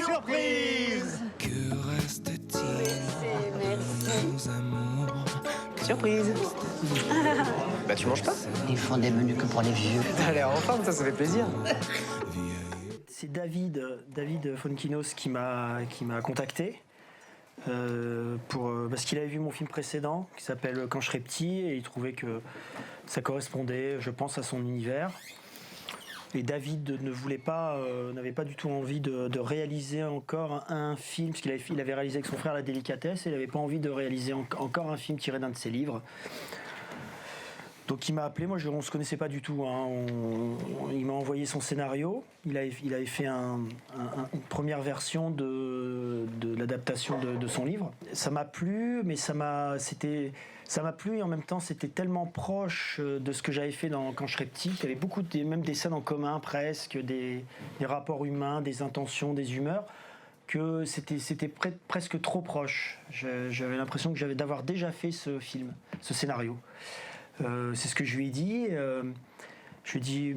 Surprise! Que reste-t-il de nos amours? Surprise! Bah tu manges pas? Ils font des menus que pour les vieux. T'as l'air en forme, ça fait plaisir. C'est David Fonkinos qui m'a contacté parce qu'il avait vu mon film précédent qui s'appelle Quand je serai petit et il trouvait que ça correspondait, je pense, à son univers. Et David n'avait pas du tout envie de réaliser encore un film, parce qu'il avait réalisé avec son frère La Délicatesse et il n'avait pas envie de réaliser encore un film tiré d'un de ses livres. Donc il m'a appelé, moi on ne se connaissait pas du tout, hein. Il m'a envoyé son scénario, il avait fait une première version de l'adaptation de son livre. Ça m'a plu, mais ça m'a plu et en même temps c'était tellement proche de ce que j'avais fait quand je serais petit, qu'il y avait beaucoup même des scènes en commun presque, des rapports humains, des intentions, des humeurs, que c'était presque trop proche. J'avais l'impression d'avoir déjà fait ce film, ce scénario. C'est ce que je lui ai dit. Je lui ai dit,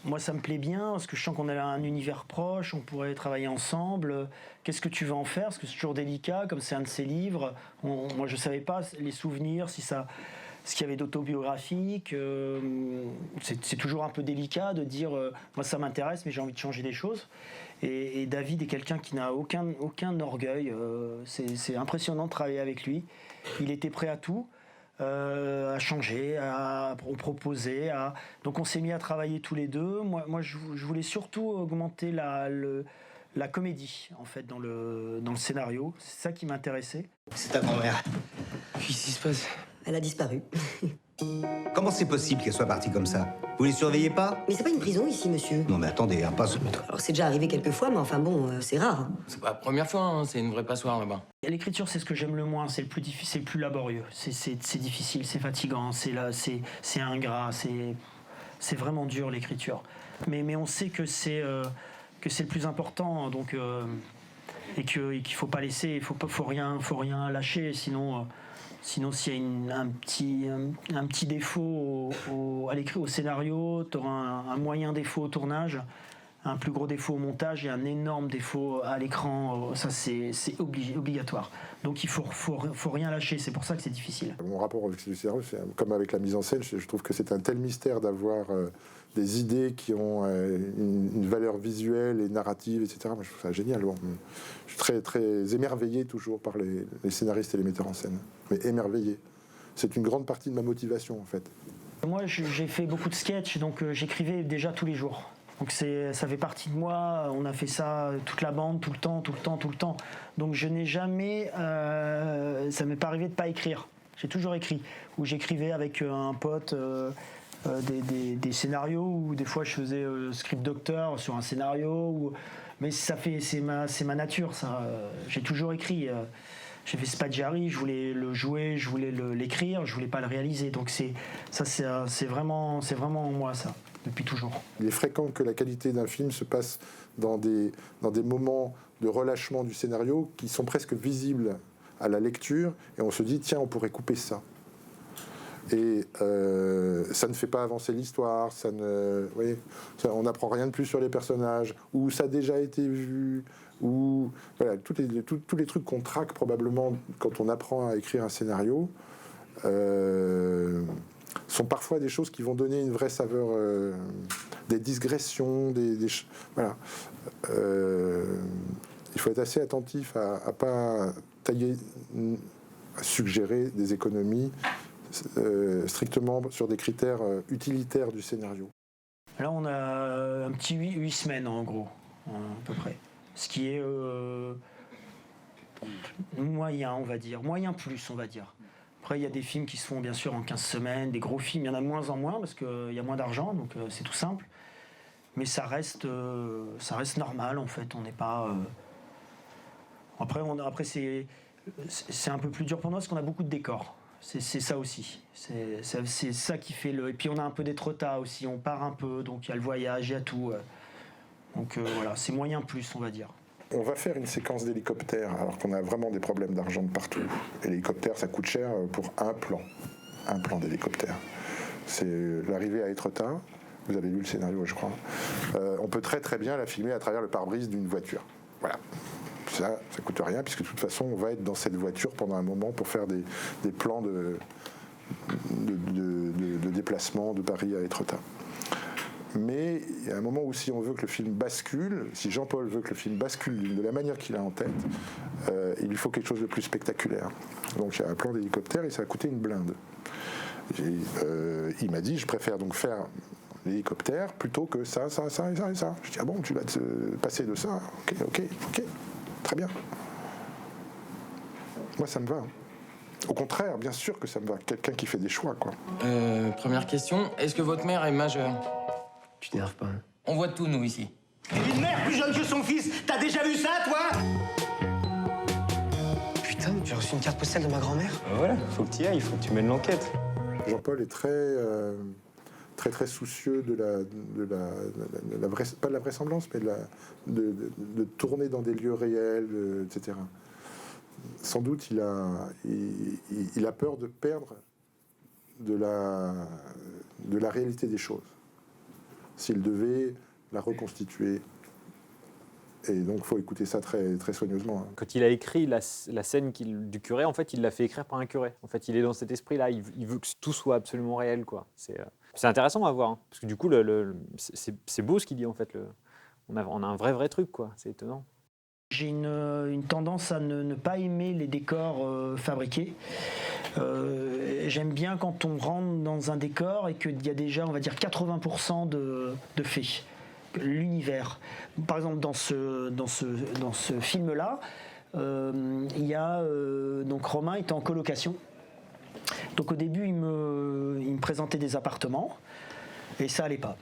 moi ça me plaît bien parce que je sens qu'on a un univers proche, on pourrait travailler ensemble. Qu'est-ce que tu veux en faire? Parce que c'est toujours délicat, comme c'est un de ses livres. Moi je savais pas les souvenirs, ce qu'il y avait d'autobiographique. C'est toujours un peu délicat de dire, moi ça m'intéresse, mais j'ai envie de changer des choses. Et David est quelqu'un qui n'a aucun orgueil. C'est impressionnant de travailler avec lui. Il était prêt à tout. À changer, à proposer. Donc on s'est mis à travailler tous les deux. Moi je voulais surtout augmenter la comédie en fait dans le scénario. C'est ça qui m'intéressait. C'est ta grand-mère. Qu'est-ce qui se passe? Elle a disparu. Comment c'est possible qu'elle soit partie comme ça? Vous les surveillez pas? Mais c'est pas une prison ici, monsieur. Non mais attendez, pas ce... Alors c'est déjà arrivé quelques fois, mais enfin bon, c'est rare. C'est pas la première fois, hein. C'est une vraie passoire là-bas. L'écriture, c'est ce que j'aime le moins, c'est le plus difficile, c'est le plus laborieux. C'est difficile, c'est fatigant, c'est ingrat, c'est vraiment dur l'écriture. Mais on sait que c'est le plus important, donc et qu'il faut pas laisser, il faut rien lâcher, sinon s'il y a un petit défaut au scénario, tu auras un moyen défaut au tournage, un plus gros défaut au montage et un énorme défaut à l'écran. Ça, c'est obligatoire. Donc il faut rien lâcher, c'est pour ça que c'est difficile. Mon rapport avec le scénario, c'est comme avec la mise en scène, je trouve que c'est un tel mystère d'avoir des idées qui ont une valeur visuelle et narrative, etc. Moi, je trouve ça génial. Bon, je suis très, très émerveillé toujours par les scénaristes et les metteurs en scène. Mais émerveillé. C'est une grande partie de ma motivation, en fait. Moi, j'ai fait beaucoup de sketchs, donc j'écrivais déjà tous les jours. Donc ça fait partie de moi, on a fait ça toute la bande, tout le temps. Donc je n'ai jamais... ça m'est pas arrivé de pas écrire. J'ai toujours écrit. Ou j'écrivais avec un pote des scénarios, ou des fois je faisais script docteur sur un scénario. Mais c'est ma nature, ça. J'ai toujours écrit. J'ai fait Spaggiari, je voulais le jouer, je voulais l'écrire, je voulais pas le réaliser. Donc c'est vraiment en moi, ça. Depuis toujours. Il est fréquent que la qualité d'un film se passe dans des moments de relâchement du scénario qui sont presque visibles à la lecture et on se dit tiens, on pourrait couper ça. Et ça ne fait pas avancer l'histoire, on n'apprend rien de plus sur les personnages, ou ça a déjà été vu, ou voilà, tous les trucs qu'on traque probablement quand on apprend à écrire un scénario. Sont parfois des choses qui vont donner une vraie saveur, des digressions, voilà. Il faut être assez attentif à pas tailler, à suggérer des économies strictement sur des critères utilitaires du scénario. Là, on a un petit 8 semaines en gros, à peu près. Ce qui est moyen, on va dire. Moyen plus, on va dire. Après, il y a des films qui se font bien sûr en 15 semaines, des gros films, il y en a de moins en moins parce qu'il y a moins d'argent, donc c'est tout simple. Mais ça reste normal en fait, on n'est pas... Après c'est un peu plus dur pour nous parce qu'on a beaucoup de décors. C'est ça aussi. C'est ça qui fait le... Et puis on a un peu d'étretat aussi, on part un peu, donc il y a le voyage, il y a tout. Donc voilà, c'est moyen plus, on va dire. On va faire une séquence d'hélicoptère alors qu'on a vraiment des problèmes d'argent de partout. Et l'hélicoptère, ça coûte cher pour un plan d'hélicoptère. C'est l'arrivée à Étretat. Vous avez lu le scénario, je crois. On peut très très bien la filmer à travers le pare-brise d'une voiture. Voilà. Ça coûte rien, puisque de toute façon, on va être dans cette voiture pendant un moment pour faire des plans de déplacement de Paris à Étretat. Mais il y a un moment où si on veut que le film bascule, si Jean-Paul veut que le film bascule de la manière qu'il a en tête, il lui faut quelque chose de plus spectaculaire. Donc il y a un plan d'hélicoptère et ça a coûté une blinde. Il m'a dit, je préfère donc faire l'hélicoptère plutôt que ça et ça et ça. Je dis, ah bon, tu vas te passer de ça? Ok, très bien. Moi, ça me va. Au contraire, bien sûr que ça me va. Quelqu'un qui fait des choix, quoi. Première question, est-ce que votre mère est majeure? Tu t'énerves pas. On voit tout, nous, ici. Une mère plus jeune que son fils, t'as déjà vu ça, toi? Putain, tu as reçu une carte postale de ma grand-mère? Voilà, faut que tu y ailles, faut que tu mènes l'enquête. Jean-Paul est très soucieux pas de la vraisemblance, mais de tourner dans des lieux réels, etc. Sans doute, il a peur de perdre de la réalité des choses. S'il devait la reconstituer. Et donc, il faut écouter ça très, très soigneusement. Quand il a écrit la scène du curé, en fait, il l'a fait écrire par un curé. En fait, il est dans cet esprit-là. Il veut que tout soit absolument réel, quoi. C'est intéressant à voir, hein, parce que du coup, c'est beau ce qu'il dit, en fait. On a un vrai truc, quoi. C'est étonnant. J'ai une tendance à ne pas aimer les décors fabriqués. J'aime bien quand on rentre dans un décor et qu'il y a déjà, on va dire, 80% de faits. L'univers. Par exemple, dans ce film-là, il y a donc Romain est en colocation. Donc au début, il me présentait des appartements et ça allait pas.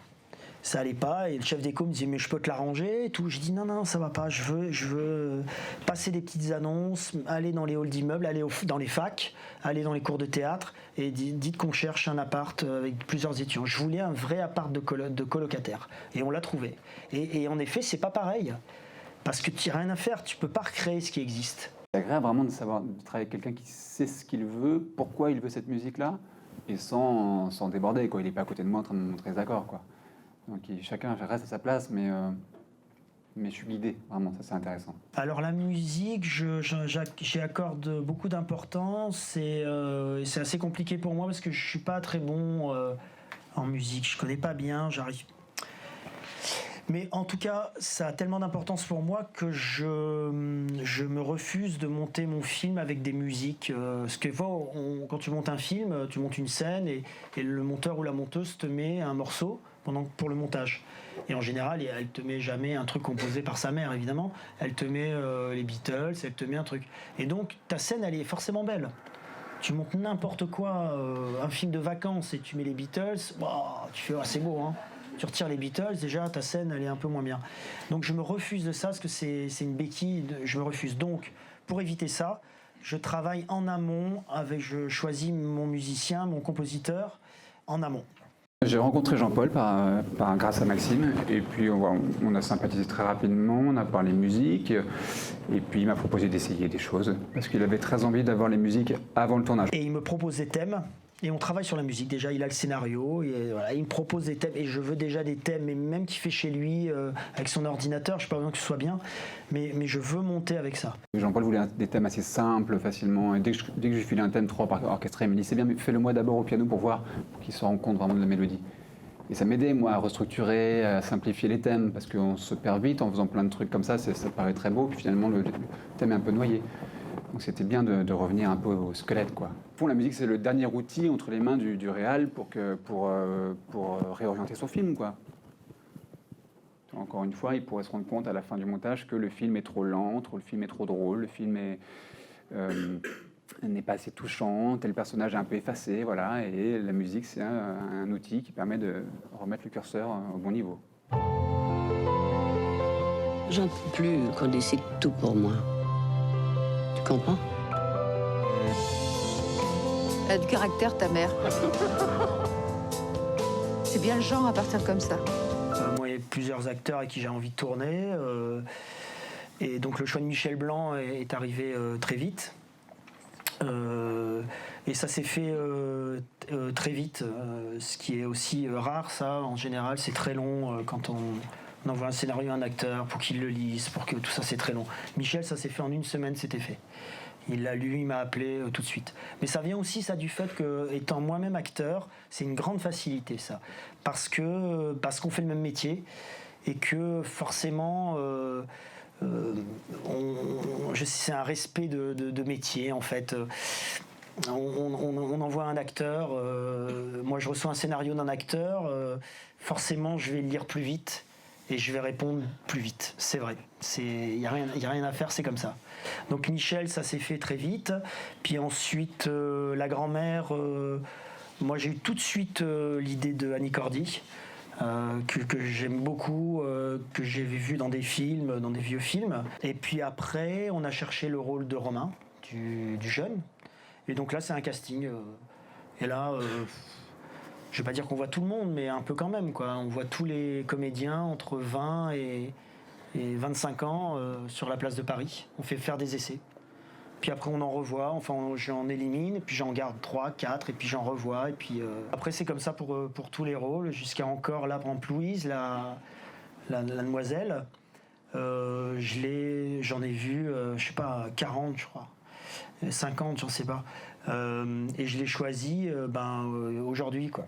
Ça allait pas et le chef d'éco me disait mais je peux te l'arranger et tout. Je dis non ça va pas. Je veux passer des petites annonces, aller dans les halls d'immeubles, aller dans les facs, aller dans les cours de théâtre et dites qu'on cherche un appart avec plusieurs étudiants. Je voulais un vrai appart de colocataire et on l'a trouvé. Et en effet c'est pas pareil parce que tu n'as rien à faire. Tu peux pas recréer ce qui existe. C'est agréable vraiment de travailler avec quelqu'un qui sait ce qu'il veut, pourquoi il veut cette musique-là et sans déborder, quoi. Il n'est pas à côté de moi en train de me montrer les accords, quoi. Donc chacun reste à sa place, mais je suis guidé, vraiment, ça c'est intéressant. Alors la musique, j'y accorde beaucoup d'importance et c'est assez compliqué pour moi parce que je suis pas très bon en musique, je connais pas bien, j'arrive. Mais en tout cas, ça a tellement d'importance pour moi que je me refuse de monter mon film avec des musiques. Parce que quand tu montes un film, tu montes une scène et le monteur ou la monteuse te met un morceau pour le montage. Et en général, elle te met jamais un truc composé par sa mère, évidemment. Elle te met les Beatles, elle te met un truc. Et donc, ta scène, elle est forcément belle. Tu montes n'importe quoi, un film de vacances et tu mets les Beatles, tu fais c'est beau, hein. Tu retires les Beatles, déjà ta scène elle est un peu moins bien. Donc je me refuse de ça parce que c'est une béquille, je me refuse. Donc pour éviter ça, je travaille en amont, je choisis mon musicien, mon compositeur en amont. J'ai rencontré Jean-Paul grâce à Maxime et puis on a sympathisé très rapidement, on a parlé musique et puis il m'a proposé d'essayer des choses parce qu'il avait très envie d'avoir les musiques avant le tournage. Et il me propose des thèmes. Et on travaille sur la musique. Déjà, il a le scénario. Et voilà, il me propose des thèmes. Et je veux déjà des thèmes, mais même qu'il fait chez lui, avec son ordinateur. Je n'ai pas besoin que ce soit bien. Mais je veux monter avec ça. Jean-Paul voulait des thèmes assez simples, facilement. Et dès que je lui filais un thème trop orchestré, il me dit c'est bien, mais fais-le moi d'abord au piano pour voir, pour qu'il se rende compte vraiment de la mélodie. Et ça m'aidait, moi, à restructurer, à simplifier les thèmes. Parce qu'on se perd vite en faisant plein de trucs comme ça. Ça paraît très beau. Puis finalement, le thème est un peu noyé. Donc c'était bien de revenir un peu au squelette, quoi. Pour la musique, c'est le dernier outil entre les mains du réal pour réorienter son film, quoi. Encore une fois, il pourrait se rendre compte à la fin du montage que le film est trop lent, le film est trop drôle, le film n'est pas assez touchant, tel personnage est un peu effacé, voilà. Et la musique, c'est un outil qui permet de remettre le curseur au bon niveau. J'en peux plus qu'on décide tout pour moi. Tu comprends? Elle a du caractère, ta mère. C'est bien le genre à partir comme ça. Moi, il y a plusieurs acteurs avec qui j'ai envie de tourner. Et donc, le choix de Michel Blanc est arrivé très vite. Et ça s'est fait très vite. Ce qui est aussi rare, ça, en général, c'est très long quand On envoie un scénario à un acteur pour qu'il le lise, pour que tout ça, c'est très long. Michel, ça s'est fait en 1 semaine, c'était fait. Il l'a lu, il m'a appelé tout de suite. Mais ça vient aussi ça du fait que, étant moi-même acteur, c'est une grande facilité ça, parce qu'on fait le même métier et que forcément, c'est un respect de métier en fait. On envoie un acteur. Moi, je reçois un scénario d'un acteur. Forcément, je vais le lire plus vite. Et je vais répondre plus vite, c'est vrai. Il n'y a rien à faire, c'est comme ça. Donc Michel, ça s'est fait très vite. Puis ensuite, la grand-mère, moi j'ai eu tout de suite l'idée de Annie Cordy, que j'aime beaucoup, que j'ai vu dans des films, dans des vieux films. Et puis après, on a cherché le rôle de Romain, du jeune. Et donc là, c'est un casting. Et là... je ne vais pas dire qu'on voit tout le monde, mais un peu quand même, quoi. On voit tous les comédiens entre 20 et 25 ans sur la place de Paris. On fait faire des essais. Puis après, on en revoit. Enfin, j'en élimine, puis j'en garde 3, 4, et puis j'en revois. Et puis après, c'est comme ça pour tous les rôles, jusqu'à encore, là, par exemple, Louise, la demoiselle. J'en ai vu, je sais pas, 40, je crois. 50, j'en sais pas. Et je l'ai choisi aujourd'hui, quoi.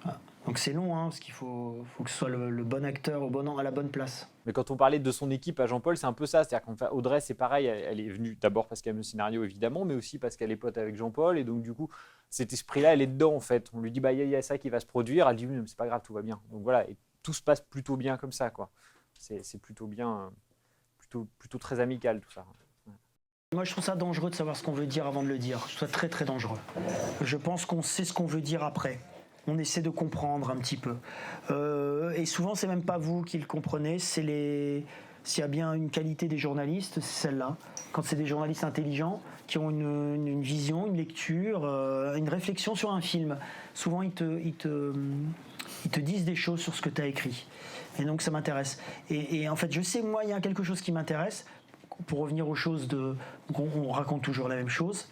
Voilà. Donc c'est long, hein, parce qu'il faut que ce soit le bon acteur à la bonne place. Mais quand on parlait de son équipe à Jean-Paul, c'est un peu ça. C'est-à-dire qu'Audrey, c'est pareil, elle est venue d'abord parce qu'elle aime le scénario, évidemment, mais aussi parce qu'elle est pote avec Jean-Paul. Et donc, du coup, cet esprit-là, elle est dedans, en fait. On lui dit, il y a ça qui va se produire. Elle dit, oui, mais c'est pas grave, tout va bien. Donc voilà, et tout se passe plutôt bien comme ça, quoi. C'est plutôt bien, plutôt très amical, tout ça. Moi, je trouve ça dangereux de savoir ce qu'on veut dire avant de le dire. Je trouve ça très, très dangereux. Je pense qu'on sait ce qu'on veut dire après. On essaie de comprendre un petit peu. Et souvent, c'est même pas vous qui le comprenez, s'il y a bien une qualité des journalistes, c'est celle-là. Quand c'est des journalistes intelligents qui ont une vision, une lecture, une réflexion sur un film, souvent ils te disent des choses sur ce que tu as écrit. Et donc ça m'intéresse. Et en fait, je sais, moi, il y a quelque chose qui m'intéresse. Pour revenir aux choses on raconte toujours la même chose.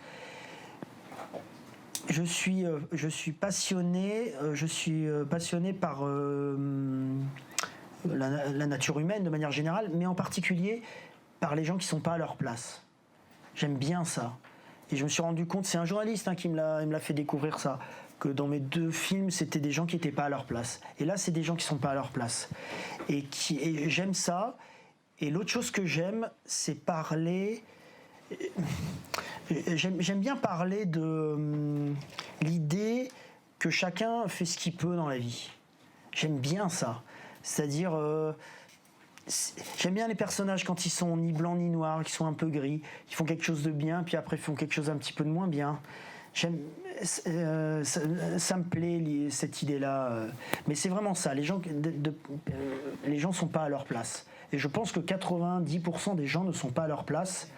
Je suis passionné par la nature humaine de manière générale, mais en particulier par les gens qui ne sont pas à leur place. J'aime bien ça. Et je me suis rendu compte, c'est un journaliste qui me l'a fait découvrir ça, que dans mes 2 films, c'était des gens qui n'étaient pas à leur place. Et là, c'est des gens qui ne sont pas à leur place. Et j'aime ça. Et l'autre chose que j'aime, c'est parler... J'aime bien parler de l'idée que chacun fait ce qu'il peut dans la vie. J'aime bien ça. C'est-à-dire... j'aime bien les personnages quand ils sont ni blancs ni noirs, qui sont un peu gris. Ils font quelque chose de bien, puis après ils font quelque chose un petit peu de moins bien. Ça me plaît, cette idée-là. Mais c'est vraiment ça. Les gens sont pas à leur place. Et je pense que 90% des gens ne sont pas à leur place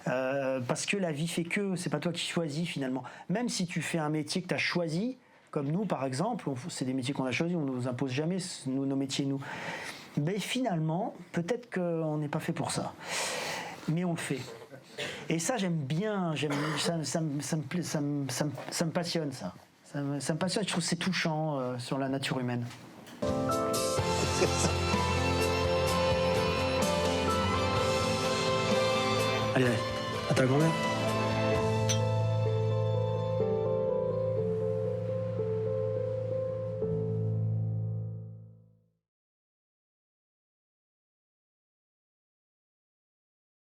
parce que la vie fait que c'est pas toi qui choisis finalement. Même si tu fais un métier que tu as choisi, comme nous par exemple, c'est des métiers qu'on a choisis, on ne nous impose jamais nos métiers, nous. Mais finalement, peut-être qu'on n'est pas fait pour ça. Mais on le fait. Et ça, j'aime bien, ça me passionne, ça. Ça me passionne, je trouve que c'est touchant sur la nature humaine. Allez, à ta grand-mère.